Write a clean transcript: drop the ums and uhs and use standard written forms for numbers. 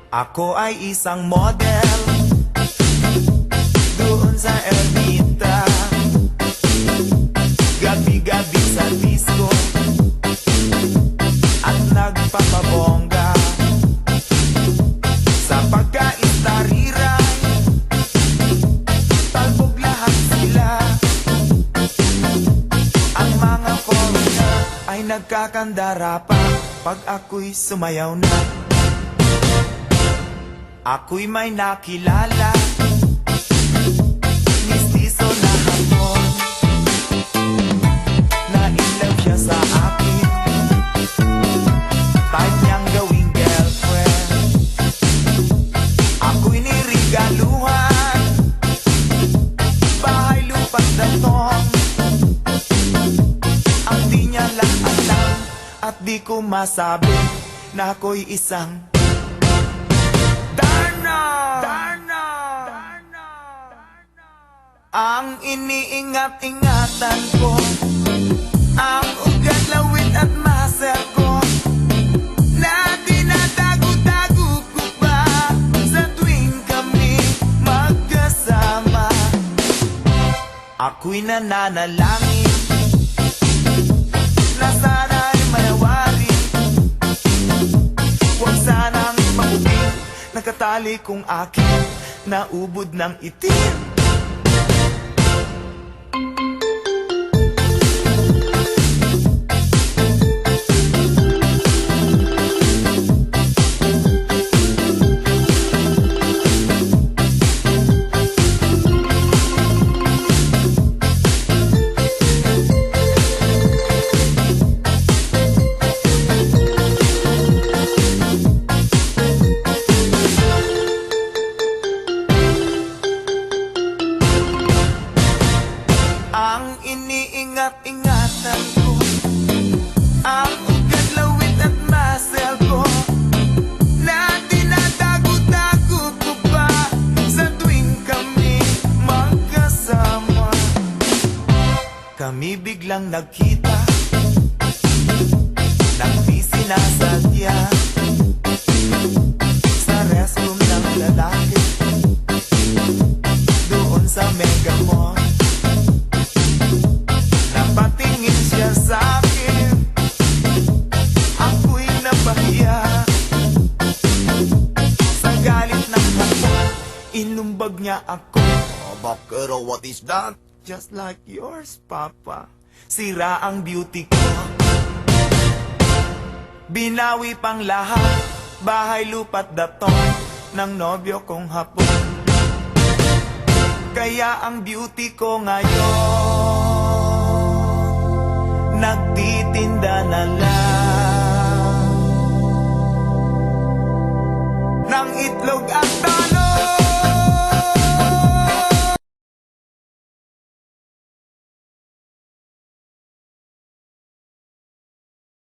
Ako ay isang model doon sa Ermita, gabi-gabi sa disco at nagpapabongga sa pagkaistariray. Talbog lahat sila. Ang mga foreigner ay nagkakandara pa pag ako'y sumayaw na. Ako'y may nakilala, mistiso na hapon, na in love siya sa akin, type niyang gawing girlfriend. Ako'y nirigaluhan, bahay lupa't datong, ang di niya lang alam at di ko masabi na ako'y isang ang iniingat-ingatan ko, ang ugat, lawit at muscle ko, na tinatago-tago ko pa sa tuwing kami magkasama. Ako'y nananalangin na sana'y manawari, huwag sanang maubing nakatali kong akin na ubod ng itim. Ang iniingat-ingatan ko, ang ugat, lawit at muscle ko, na tinatago-tago ko pa sa tuwing kami magkasama. Kami biglang nagkita nang di sinasadya sa restroom ng lalaki doon sa Mega Mall. Napatingin siya sa'kin, ako'y napahiya. Sa galit ng hapon, inumbag niya ako. Oh, bakit, what is that? Just like yours, Papa. Sira ang beauty ko. Binawi pang lahat, bahay lupa't daton ng nobyo kong hapon. Kaya ang beauty ko ngayon nagtitinda na lang ng itlog at